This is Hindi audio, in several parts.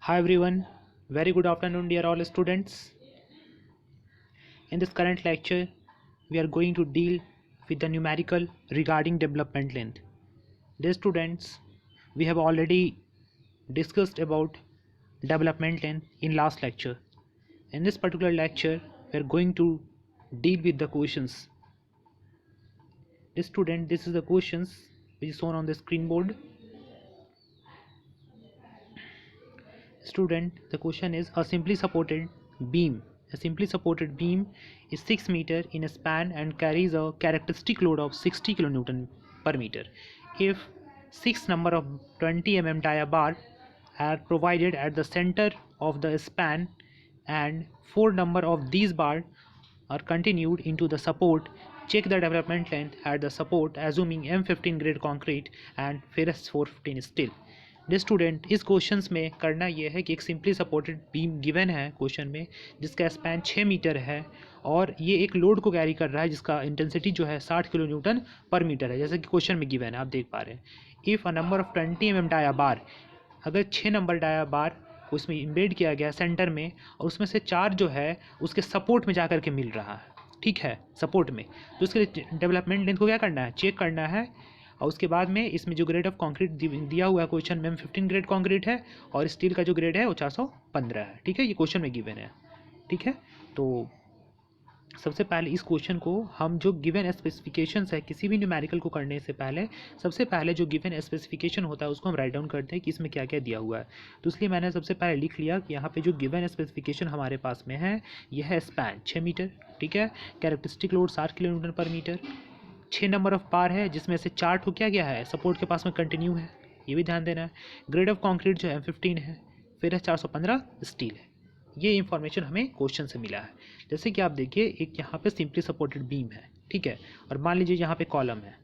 Hi everyone, very good afternoon dear all students. In this current lecture, we are going to deal with the numerical regarding development length. Dear students, we have already discussed about development length in last lecture. In this particular lecture, we are going to deal with the questions. Dear student, this is the questions which is shown on the screen board. Student, the question is a simply supported beam. A simply supported beam is 6 meter in a span and carries a characteristic load of 60 kN per meter. If 6 number of 20 mm dia bar are provided at the center of the span and 4 number of these bar are continued into the support, check the development length at the support assuming M15 grade concrete and ferrous 415 steel. Day student, इस क्वेश्चंस में करना ये है कि एक सिंपली सपोर्टेड बीम गिवन है क्वेश्चन में जिसका स्पैन 6 मीटर है और ये एक लोड को कैरी कर रहा है जिसका इंटेंसिटी जो है 60 किलो न्यूटन पर मीटर है, जैसे कि क्वेश्चन में गिवन है आप देख पा रहे हैं. If a number of 20 mm dia bar, अगर 6 नंबर डाया बार उसमें इम्बेड किया गया सेंटर में और उसमें से 4 जो है उसके सपोर्ट में जा कर के मिल रहा है, ठीक है, सपोर्ट में, तो उसके लिए डेवलपमेंट लेंथ को क्या करना है, चेक करना है. और उसके बाद में इसमें जो ग्रेड ऑफ कंक्रीट दिया हुआ है क्वेश्चन में 15 ग्रेड कंक्रीट है और स्टील का जो ग्रेड है वो 415 है, ठीक है, ये क्वेश्चन में गिवन है, ठीक है. तो सबसे पहले इस क्वेश्चन को हम जो गिवन स्पेसिफिकेशंस है किसी भी न्यूमेरिकल को करने से पहले सबसे पहले जो गिवन स्पेसिफिकेशन होता है उसको हम राइट डाउन करते हैं कि इसमें क्या क्या दिया हुआ है. तो इसलिए मैंने सबसे पहले लिख लिया कि यहाँ पे जो गिवन स्पेसिफिकेशन हमारे पास में है यह है स्पैन 6 मीटर, ठीक है, कैरेक्टरिस्टिक लोड 60 किलो न्यूटन पर मीटर, 6 नंबर ऑफ बार है जिसमें से 4 ठो क्या गया है सपोर्ट के पास में कंटिन्यू है, ये भी ध्यान देना है. ग्रेड ऑफ कंक्रीट जो है M15 है, फिर है 415 स्टील है. ये इंफॉर्मेशन हमें क्वेश्चन से मिला है. जैसे कि आप देखिए एक यहाँ पे सिंपली सपोर्टेड बीम है, ठीक है, और मान लीजिए यहाँ पे कॉलम है,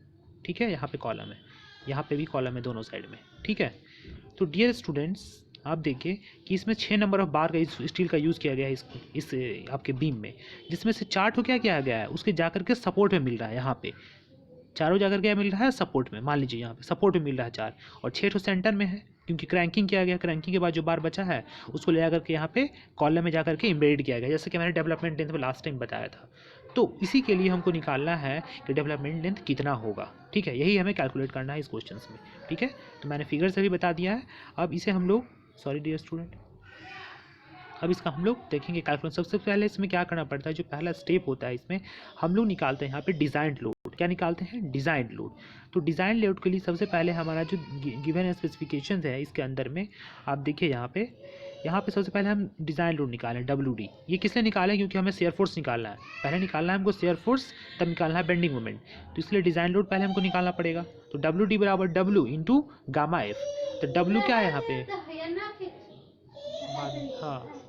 ठीक है, यहाँ पे कॉलम है, यहाँ पे भी कॉलम है दोनों साइड में, ठीक है. तो डियर स्टूडेंट्स आप देखिए कि इसमें 6 नंबर ऑफ बार का स्टील का यूज़ किया गया है इस आपके बीम में, जिसमें से 4 ठो क्या किया गया है उसके जाकर के सपोर्ट में मिल रहा है, यहाँ पे चारों जाकर क्या मिल रहा है सपोर्ट में, मान लीजिए यहाँ पे सपोर्ट में मिल रहा है 4 और 6 ठो सेंटर में है क्योंकि क्रैंकिंग किया गया, क्रैंकिंग के बाद जो बार बचा है उसको ले जाकर के यहाँ पे कॉलम में जाकर के इम्बेड किया गया, जैसे कि मैंने डेवलपमेंट लेंथ में लास्ट टाइम बताया था. तो इसी के लिए हमको निकालना है कि डेवलपमेंट लेंथ कितना होगा, ठीक है, यही हमें कैलकुलेट करना है इस क्वेश्चन में, ठीक है. तो मैंने फिगर से भी बता दिया है. अब इसे हम लोग सॉरी डियर स्टूडेंट, अब इसका हम लोग देखेंगे कैलकुलेशन. सबसे पहले इसमें क्या करना पड़ता है, जो पहला स्टेप होता है इसमें हम लोग निकालते हैं यहाँ पे डिज़ाइन लोड. क्या निकालते हैं, डिज़ाइन लोड. तो डिज़ाइन लोड के लिए सबसे पहले हमारा जो गिवन स्पेसिफिकेशन है इसके अंदर में आप देखिए यहाँ पे सबसे पहले हम डिज़ाइन लोड निकालें WD. ये किस लिए निकालें, क्योंकि हमें शेयर फोर्स निकालना है, पहले निकालना है हमको शेयर फोर्स, तब निकालना है बेंडिंग मोमेंट. तो इसलिए डिज़ाइन लोड पहले हमको निकालना पड़ेगा. तो WD बराबर W इंटू गामा F. तो W क्या है यहाँ पे,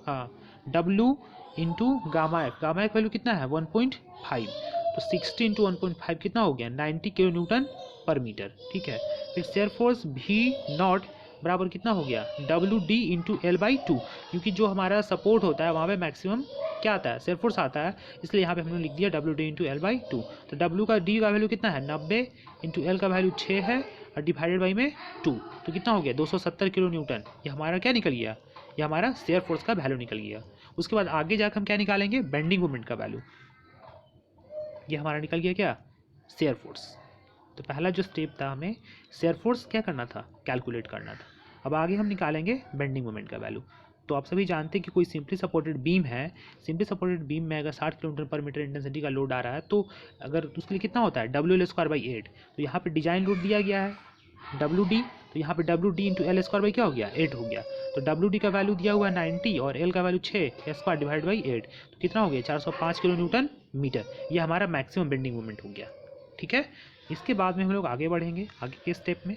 हाँ W into gamma F. Gamma F value कितना है 1.5. तो 60 इंटू 1.5 कितना हो गया 90 किलो न्यूटन पर मीटर, ठीक है. फिर शेयर फोर्स V0 बराबर कितना हो गया WD इंटू L/2, क्योंकि जो हमारा सपोर्ट होता है वहाँ पे मैक्सिमम क्या आता है शेयर फोर्स आता है, इसलिए यहाँ पे हमने लिख दिया WD इंटू L/2. तो W का D का वैल्यू कितना है 90 इंटू L का वैल्यू 6 है और डिवाइडेड बाई में 2, तो कितना हो गया 270 किलो न्यूटन. ये हमारा क्या निकल गया, ये हमारा शेयर फोर्स का वैल्यू निकल गया. उसके बाद आगे जाकर हम क्या निकालेंगे, बेंडिंग मोमेंट का वैल्यू. ये हमारा निकल गया क्या, शेयर फोर्स. तो पहला जो स्टेप था हमें शेयर फोर्स क्या करना था, कैलकुलेट करना था. अब आगे हम निकालेंगे बेंडिंग मोमेंट का वैल्यू. तो आप सभी जानते हैं कि कोई सिंपली सपोर्टेड बीम है, सिंपली सपोर्टेड बीम में अगर 60 किलोमीटर पर मीटर इंटेंसिटी का लोड आ रहा है तो अगर उसके लिए कितना होता है WL²/8. तो यहाँ पे डिजाइन लोड दिया गया है WD, तो यहाँ पे WD इंटू L² क्या हो गया 8 हो गया. तो WD का वैल्यू दिया हुआ है 90 और L का वैल्यू 6 स्क्वायर डिवाइड बाई 8, तो कितना हो गया 405 किलो न्यूटन मीटर. ये हमारा मैक्सिमम बेंडिंग मोमेंट हो गया, ठीक है. इसके बाद में हम लोग आगे बढ़ेंगे आगे के स्टेप में,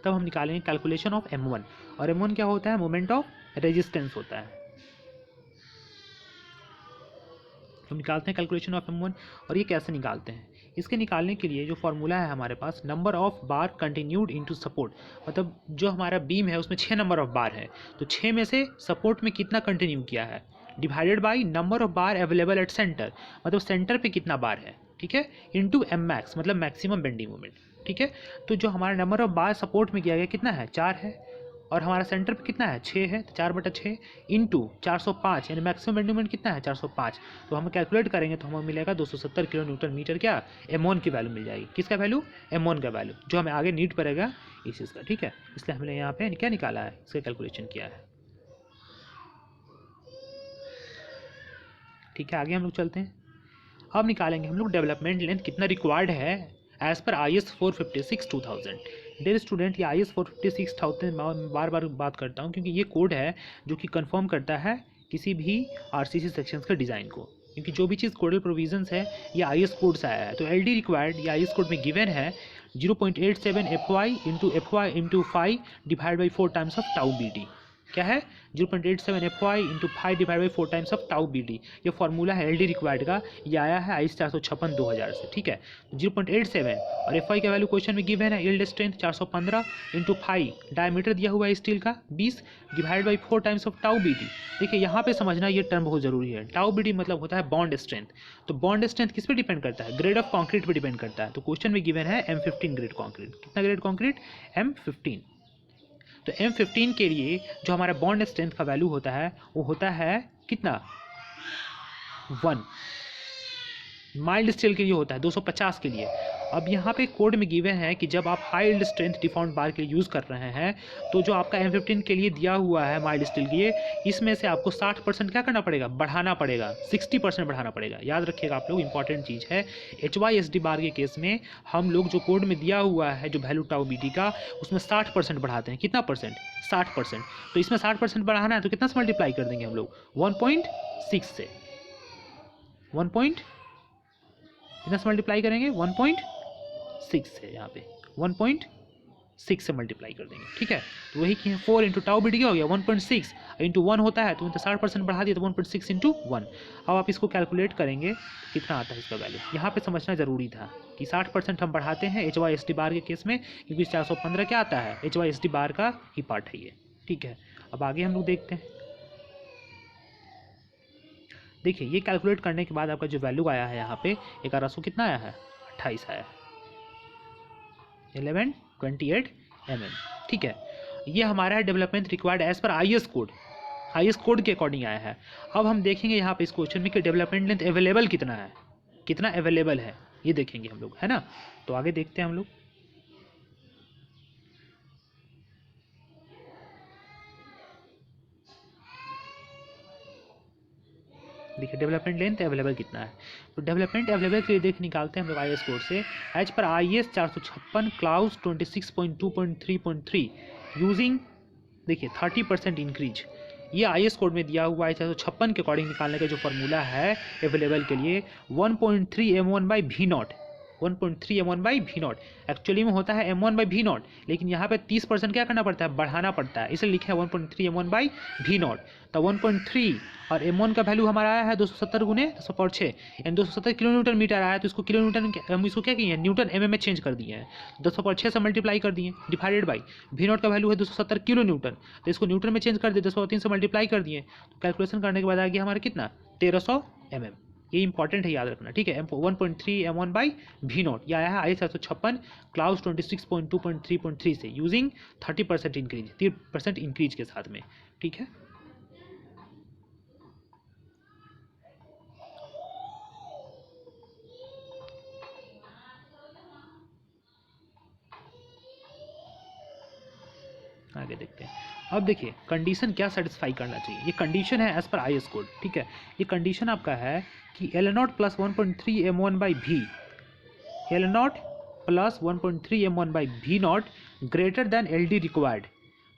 तब हम निकालेंगे कैलकुलेशन ऑफ M1. और M1 क्या होता है, मोमेंट ऑफ रेजिस्टेंस होता है. हम निकालते हैं कैलकुलेशन ऑफ M1. और ये कैसे निकालते हैं, इसके निकालने के लिए जो फॉर्मूला है हमारे पास number of bar continued into support, मतलब जो हमारा बीम है उसमें 6 नंबर ऑफ बार है, तो 6 में से सपोर्ट में कितना कंटिन्यू किया है divided by number of bar available at centre, मतलब सेंटर पे कितना बार है, ठीक है, इंटू M max मतलब मैक्सिमम बेंडिंग मोमेंट, ठीक है. तो जो हमारा नंबर ऑफ बार सपोर्ट में किया गया कितना है 4 है, और हमारा सेंटर पे कितना है 6 है, तो 4/6 इंटू 405 यानी मैक्सिमम बेंडिंग मोमेंट कितना है 405। तो हम कैलकुलेट करेंगे तो हमें मिलेगा 270 किलो न्यूटन मीटर क्या M1 की वैल्यू मिल जाएगी। किसका वैल्यू M1 का वैल्यू, जो हमें आगे नीड पड़ेगा इस चीज़ का, ठीक है। इसलिए हमने यहाँ पे क्या निकाला है, इसका कैलकुलेशन किया है, ठीक है। आगे हम लोग चलते हैं। अब निकालेंगे हम लोग डेवलपमेंट लेंथ कितना रिक्वायर्ड है as per IS 456-2000। Dear student, ये IS 456,000 मैं बार बार बात करता हूँ क्योंकि ये कोड है जो कि कंफर्म करता है किसी भी RCC सेक्शंस के डिज़ाइन को, क्योंकि जो भी चीज़ कोडल प्रोविजंस है ये IS कोड से आया है। तो LD रिक्वायर्ड ये IS कोड में गिवन है 0.87 FY into FY into 5 divide by 4 times of tau BD। क्या है 0.87 FY into 5 divide by 4 times of tau BD। ये फॉर्मूला है LD रिक्वायर्ड का, ये आया है IS 456-2000 से, ठीक है। 0.87 और FY का वैल्यू क्वेश्चन में गिवन है यील्ड स्ट्रेंथ 415 इंटू 5 डायमीटर दिया हुआ है स्टील का 20 divide by 4 times of tau BD। देखिए यहाँ पे समझना ये टर्म बहुत ज़रूरी है। टाउ BD मतलब होता है बॉन्ड स्ट्रेंथ। तो बॉन्ड स्ट्रेंथ किस पे डिपेंड करता है, ग्रेड ऑफ कॉन्क्रीट पे डिपेंड करता है। तो क्वेश्चन में गिवन है M15 ग्रेड कॉन्क्रीट। कितना ग्रेड कॉन्क्रीट M15। तो M15 के लिए जो हमारा बॉन्ड स्ट्रेंथ का वैल्यू होता है वो होता है कितना 1। माइल्ड स्टील के लिए होता है 250 के लिए। अब यहाँ पे कोड में गिवन है कि जब आप हाई यील्ड स्ट्रेंथ डिफॉर्म्ड बार के लिए यूज़ कर रहे हैं तो जो आपका M15 के लिए दिया हुआ है माइल्ड स्टील के लिए, इसमें से आपको 60% क्या करना पड़ेगा, बढ़ाना पड़ेगा, 60% बढ़ाना पड़ेगा। याद रखिएगा आप लोग, इंपॉर्टेंट चीज़ है। HYSD बार के केस में हम लोग जो कोड में दिया हुआ है जो वैल्यू टाउ BD का, उसमें 60% बढ़ाते हैं। कितना परसेंट 60%। तो इसमें 60% बढ़ाना है तो कितना से मल्टीप्लाई कर देंगे हम लोग 1.6 से। 1. कितना से मल्टीप्लाई करेंगे 1.6 से, यहाँ पे 1.6 से मल्टीप्लाई कर देंगे, ठीक है। तो वही कि 4 इंटू टाउ BD क्या हो गया 1.6 इंटू 1 होता है, तो 60% बढ़ा दिया तो 1.6 इंटू 1। अब आप इसको कैलकुलेट करेंगे कितना आता है इसका वैल्यू। यहाँ पे समझना ज़रूरी था कि 60% हम बढ़ाते हैं HYSD बार के केस में, क्योंकि 415 क्या आता है HYSD बार का ही पार्ट है ये, ठीक है। अब आगे हम लोग देखते हैं। देखिए ये कैलकुलेट करने के बाद आपका जो वैल्यू आया है यहाँ पे 1100 कितना आया है 28 आया है 1128 mm, ठीक है। ये हमारा है development required as per IS code, IS code के अकॉर्डिंग आया है। अब हम देखेंगे यहाँ पे इस क्वेश्चन में कि डेवलपमेंट लेंथ अवेलेबल कितना है, कितना अवेलेबल है ये देखेंगे हम लोग, है ना। तो आगे देखते हैं हम लोग। देखिए डेवलपमेंट लेंथ अवेलेबल कितना है। तो डेवलपमेंट अवेलेबल के लिए देख निकालते हैं हम लोग IS कोड से। As per IS 456 clause 26.2.3.3 using, देखिए 30% इंक्रीज। ये IS कोड में दिया हुआ है 456 के अकॉर्डिंग निकालने का जो फॉर्मूला है अवेलेबल के लिए 1.3 M1/V0। 1.3 M1/V0 एक्चुअली में होता है M1/V0, लेकिन यहाँ पे 30% क्या करना पड़ता है, बढ़ाना पड़ता है, इसलिए लिखा है 1.3 M1/V0। तो 1.3 और M1 का वैल्यू हमारा आया है 270 गुने 10/6 यानी 270 किलो न्यूटन मीटर आया है। तो इसको किलो न्यूटन हम इसको क्या किए हैं न्यूटन MM में चेंज कर दिए हैं, 10/6 से मल्टीप्लाई कर दिए डिवाइडेड बाई V0 का वैल्यू है 270 किलो न्यूटन, तो इसको न्यूटन में चेंज कर दिए 10/3 से मल्टीप्लाई कर दिए। तो कैलकुलेशन करने के बाद आ गया हमारा कितना 1300 mm। ये इंपॉर्टेंट है याद रखना, ठीक है। 1.3 M1/V0 ये आया है IS 456 क्लाउज 26.2.3.3 से यूजिंग 30% इंक्रीज, 30% इंक्रीज के साथ में, ठीक है। आगे देखते हैं। अब देखिए कंडीशन क्या सेटिस्फाई करना चाहिए, ये कंडीशन है एज पर IS कोड, ठीक है। ये कंडीशन आपका है कि L0 + 1.3 M1/V, L0 + 1.3 M1/V0 greater than LD required.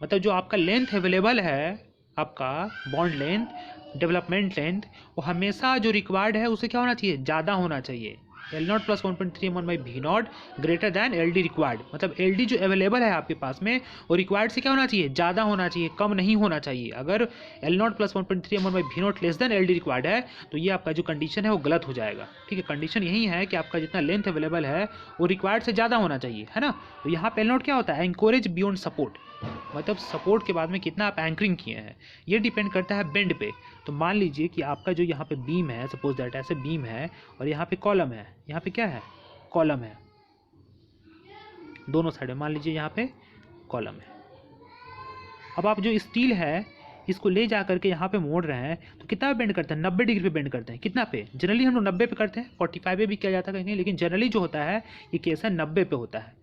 मतलब जो आपका लेंथ अवेलेबल है, आपका बॉन्ड लेंथ डेवलपमेंट लेंथ, वो हमेशा जो रिक्वायर्ड है उससे क्या होना चाहिए, ज़्यादा होना चाहिए। L0 + 1.3 M1/V0 greater than LD required, मतलब LD जो अवेलेबल है आपके पास में वो रिक्वायर्ड से क्या होना चाहिए, ज़्यादा होना चाहिए, कम नहीं होना चाहिए। अगर L0 + 1.3 M1/V0 less than LD required है तो ये आपका जो कंडीशन है वो गलत हो जाएगा, ठीक है। कंडीशन यही है कि आपका जितना लेंथ अवेलेबल है वो रिक्वायर्ड से ज़्यादा होना चाहिए, है ना। तो यहाँ पे L0 क्या होता है, एंकोरेज बियॉन्ड सपोर्ट, मतलब सपोर्ट के बाद में कितना आप एंकरिंग किए हैं, ये डिपेंड करता है बेंड पे। तो मान लीजिए कि आपका जो यहाँ पे बीम है, सपोज दैट ऐसे बीम है और यहाँ पे कॉलम है, यहाँ पे क्या है कॉलम है, दोनों साइड में मान लीजिए यहाँ पे कॉलम है, अब आप जो स्टील है इसको ले जा करके यहाँ पे मोड़ रहे हैं तो कितना बेंड करते हैं, 90 डिग्री पे बेंड करते हैं। कितना पे? जनरली हम लोग 90 पे करते हैं, 45 पे भी किया जाता है कहीं, लेकिन जनरली जो होता है ये केस है 90 पे होता है।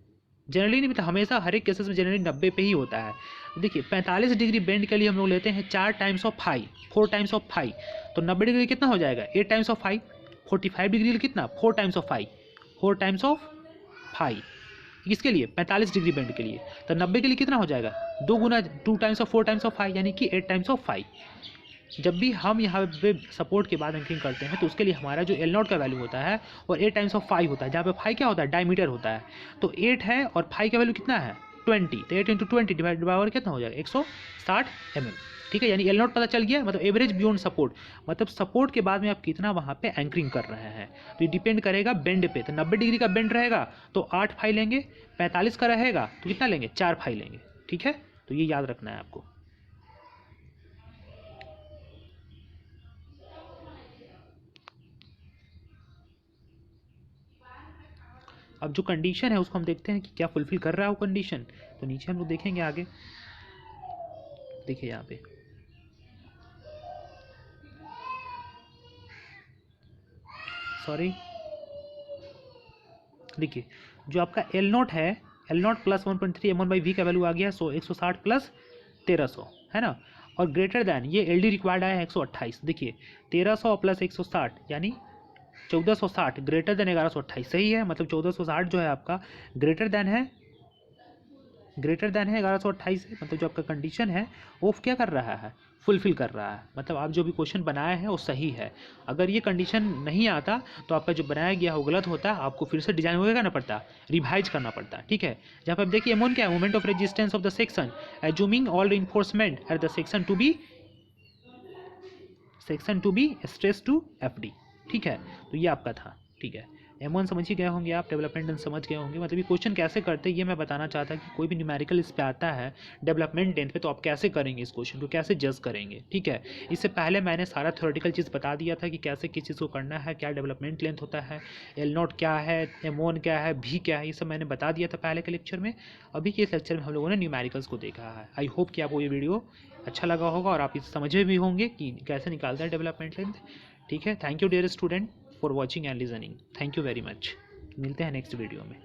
जनरली नहीं, मतलब हमेशा हर एक केसेस में जनरली 90 पे ही होता है। देखिए 45 डिग्री बेंड के लिए हम लोग लेते हैं 4 times of phi, 4 times of phi, तो 90 डिग्री कितना हो जाएगा 8 टाइम्स ऑफ फाई। 45 डिग्री कितना 4 times of phi, 4 times of phi. किसके लिए? 45 डिग्री बेंड के लिए। तो 90 के लिए कितना हो जाएगा 2 गुना 2 times of 4 times of phi, यानी कि 8 टाइम्स ऑफ फाई। जब भी हम यहाँ पे सपोर्ट के बाद एंकरिंग करते हैं तो उसके लिए हमारा जो एल नॉट का वैल्यू होता है और 8 टाइम्स ऑफ फाई होता है, जहाँ पे फाई क्या होता है? डायमीटर होता है। तो 8 है और फाई का वैल्यू कितना है 20, तो 8 इंटू 20 डिवाइड बाय कितना हो जाएगा 160 mm। ठीक है, यानी एल नॉट पता चल गया, मतलब एवरेज बियॉन्ड सपोर्ट, मतलब सपोर्ट के बाद में आप कितना वहाँ पे एंकरिंग कर रहे हैं। तो ये डिपेंड करेगा बेंड पे। तो 90 डिग्री का बेंड रहेगा तो 8 फाई लेंगे, 45 का रहेगा तो कितना लेंगे 4 फाई लेंगे। ठीक है, तो ये याद रखना है आपको। अब जो कंडीशन है उसको हम देखते हैं कि क्या फुलफिल कर रहा है वो कंडीशन। तो नीचे हम लोग देखेंगे आगे, देखिए यहाँ पे सॉरी, देखिए जो आपका एल नॉट है, एल नॉट प्लस 1.3 m1/v का वैल्यू आ गया 160 प्लस 1300 है ना, और ग्रेटर दैन ये एल डी रिक्वायर्ड आया 128। देखिए 1300 प्लस 160 यानी 1460, ग्रेटर देन 1128। सही है, मतलब 1460 जो है आपका ग्रेटर देन है 1128 है, मतलब जो आपका कंडीशन है वो क्या कर रहा है फुलफिल कर रहा है। मतलब आप जो भी क्वेश्चन बनाए हैं वो सही है। अगर ये कंडीशन नहीं आता तो आपका जो बनाया गया वो गलत होता है, आपको फिर से डिजाइन होगा ना पड़ता, रिवाइज करना पड़ता। ठीक है, जहाँ पर आप देखिए एम1 क्या है, moment of resistance of the section assuming all reinforcement at the section to be stress to F D. ठीक है, तो ये आपका था। ठीक है, M1 समझ ही गए होंगे आप, डेवलपमेंट समझ गए होंगे। मतलब ये क्वेश्चन कैसे करते हैं ये मैं बताना चाहता कि कोई भी न्यूमेरिकल इस पे आता है डेवलपमेंट लेंथ पे तो आप कैसे करेंगे इस क्वेश्चन को, कैसे जज करेंगे। ठीक है, इससे पहले मैंने सारा थ्योरेटिकल चीज़ बता दिया था कि कैसे किस चीज़ को करना है, क्या डेवलपमेंट लेंथ होता है, एल नॉट क्या है, M1 क्या है, भी क्या है, ये सब मैंने बता दिया था पहले के लेक्चर में। अभी के इस लेक्चर में हम लोगों ने न्यूमेरिकल्स को देखा है। आई होप कि आपको ये वीडियो अच्छा लगा होगा और आप इसे समझे भी होंगे कि कैसे निकालते हैं डेवलपमेंट लेंथ। ठीक है, thank you dear student for watching and listening, thank you very much. मिलते हैं नेक्स्ट वीडियो में।